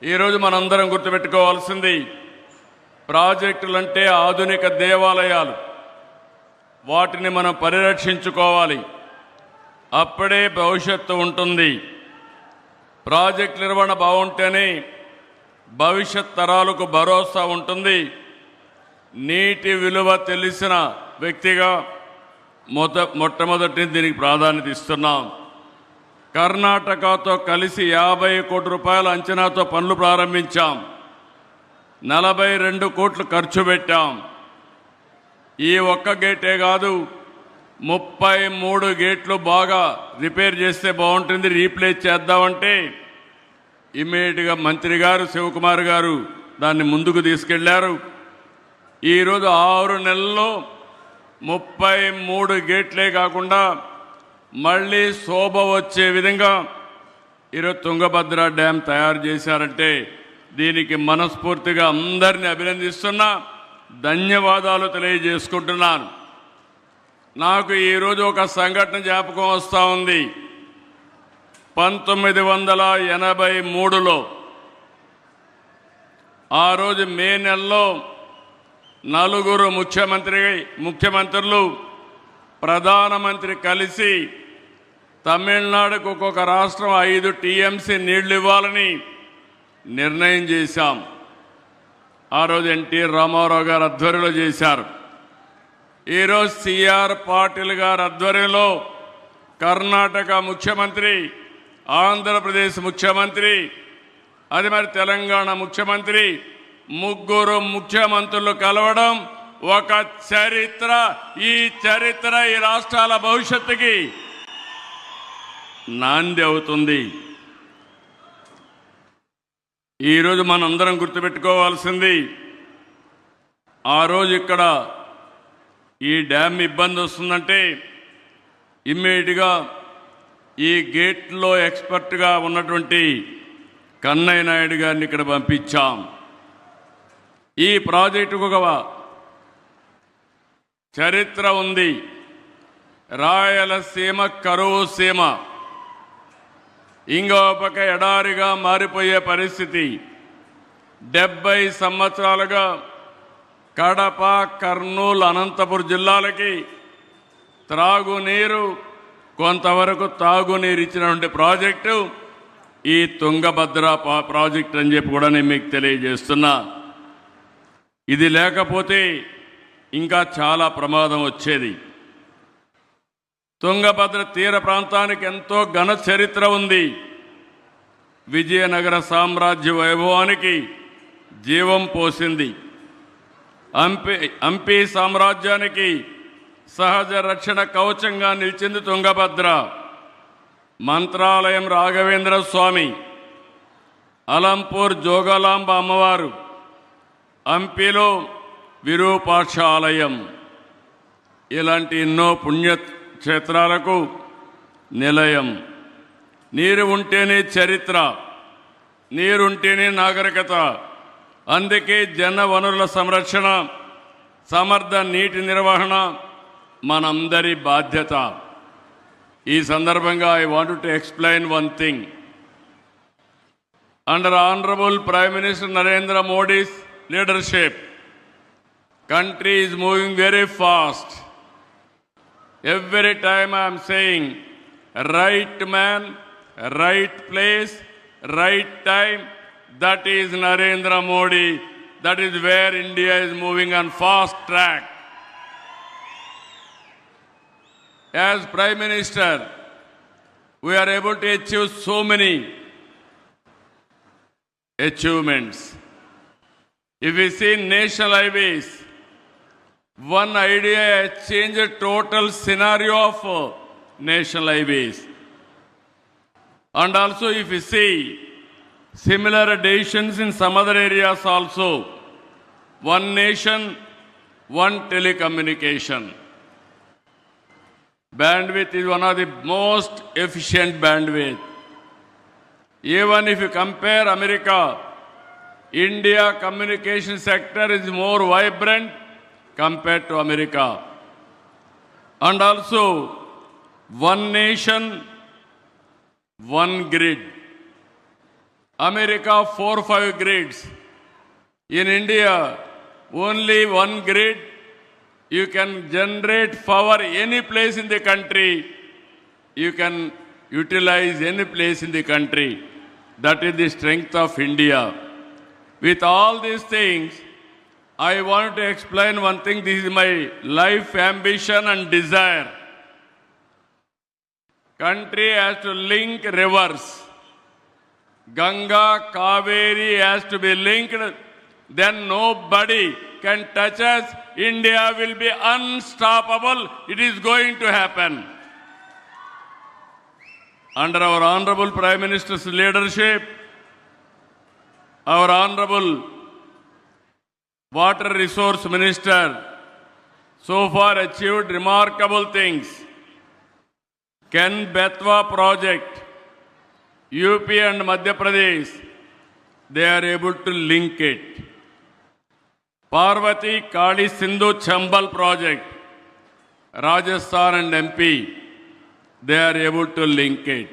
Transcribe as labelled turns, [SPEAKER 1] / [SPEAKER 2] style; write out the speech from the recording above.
[SPEAKER 1] ఈరోజు మనందరం గుర్తుపెట్టుకోవాల్సింది ప్రాజెక్టులంటే ఆధునిక దేవాలయాలు. వాటిని మనం పరిరక్షించుకోవాలి. అప్పుడే భవిష్యత్తు ఉంటుంది. ప్రాజెక్ట్ నిర్వహణ బాగుంటేనే భవిష్యత్ తరాలకు భరోసా ఉంటుంది. నీటి విలువ తెలిసిన వ్యక్తిగా మొట్టమొదటి దీనికి ప్రాధాన్యత ఇస్తున్నాం. కర్ణాటకతో కలిసి 50 కోట్ల రూపాయల అంచనాతో పనులు ప్రారంభించాం. 42 కోట్లు ఖర్చు పెట్టాం. ఈ ఒక్క గేటే కాదు, 33 గేట్లు బాగా రిపేర్ చేస్తే బాగుంటుంది, రీప్లేస్ చేద్దామంటే ఇమ్మీడియట్గా మంత్రి గారు శివకుమార్ గారు దాన్ని ముందుకు తీసుకెళ్లారు. ఈరోజు 6 నెలల్లో 33 గేట్లే కాకుండా మళ్ళీ శోభ వచ్చే విధంగా ఈరోజు తుంగభద్ర డ్యామ్ తయారు చేశారంటే దీనికి మనస్ఫూర్తిగా అందరినీ అభినందిస్తున్నా, ధన్యవాదాలు తెలియజేసుకుంటున్నాను. నాకు ఈరోజు ఒక సంఘటన జ్ఞాపకం వస్తూ ఉంది. 1983లో ఆ రోజు మే నెలలో 4 ముఖ్యమంత్రులు ప్రధానమంత్రి కలిసి తమిళనాడుకు ఒక్కొక్క రాష్ట్రం 5 టీఎంసీ నీళ్లు ఇవ్వాలని నిర్ణయం చేశాం. ఆ రోజు ఎన్టీ రామారావు గారు ఆధ్వర్యంలో చేశారు. ఈరోజు సిఆర్ పాటిల్ గారి ఆధ్వర్యంలో కర్ణాటక ముఖ్యమంత్రి, ఆంధ్రప్రదేశ్ ముఖ్యమంత్రి, అది మరి తెలంగాణ ముఖ్యమంత్రి, 3 ముఖ్యమంత్రులు కలవడం ఒక చరిత్ర. ఈ చరిత్ర ఈ రాష్ట్రాల భవిష్యత్తుకి నాంది అవుతుంది. ఈరోజు మనందరం గుర్తుపెట్టుకోవాల్సింది, ఆ రోజు ఇక్కడ ఈ డ్యామ్ ఇబ్బంది వస్తుందంటే ఇమ్మీడియట్గా ఈ గేట్లో ఎక్స్పర్ట్గా ఉన్నటువంటి కన్నయ్య నాయుడు గారిని ఇక్కడ పంపించాం. ఈ ప్రాజెక్టుకు ఒక చరిత్ర ఉంది. రాయలసీమ కరువు సీమ, ఇంకో పక్క ఎడారిగా మారిపోయే పరిస్థితి. 70 సంవత్సరాలుగా కడప, కర్నూలు, అనంతపురం జిల్లాలకి త్రాగునీరు, కొంతవరకు తాగునీరు ఇచ్చినటువంటి ప్రాజెక్టు ఈ తుంగభద్ర ప్రాజెక్ట్ అని చెప్పి కూడా నేను మీకు తెలియజేస్తున్నా. ఇది లేకపోతే ఇంకా చాలా ప్రమాదం వచ్చేది. తుంగభద్ర తీర ప్రాంతానికి ఎంతో ఘన చరిత్ర ఉంది. విజయనగర సామ్రాజ్య వైభవానికి జీవం పోసింది. హంపి సామ్రాజ్యానికి సహజ రక్షణ కవచంగా నిలిచింది తుంగభద్ర. మంత్రాలయం రాఘవేంద్ర స్వామి, అలంపూర్ జోగాలాంబ అమ్మవారు, హంపిలో విరూపాక్ష ఆలయం, ఇలాంటి ఎన్నో పుణ్యక్షేత్రాలకు నిలయం. నీరు ఉంటేనే చరిత్ర, నీరుంటేనే నాగరికత. అందుకే జన వనరుల సంరక్షణ, సమర్థ నీటి నిర్వహణ మనందరి బాధ్యత. ఈ సందర్భంగా I want to explain one thing. Under honourable prime minister Narendra మోడీ's leadership, country is moving very fast. Every time I am saying right man, right place, right time, that is Narendra Modi. That is where India is moving on fast track. As Prime Minister, we are able to achieve so many achievements. If we see national highways, one idea has changed the total scenario of national highways. And also if we see similar additions in some other areas also, one nation, one telecommunication. Bandwidth is one of the most efficient bandwidth. Even if you compare America, India communication sector is more vibrant compared to America. And also one nation, one grid. America 4-5 grids. In India, only one grid. You can generate power any place in the country. You can utilize any place in the country. That is the strength of India. With all these things, I want to explain one thing. This is my life ambition and desire. Country has to link rivers. Ganga, Kaveri has to be linked. Then nobody can touch us. India will be unstoppable. It is going to happen. Under our Honorable Prime Minister's leadership, our Honorable Water Resource Minister so far achieved remarkable things. Ken Betwa project, UP and Madhya Pradesh, they are able to link it. Parvati Kali Sindhu Chambal project, Rajasthan and MP, they are able to link it.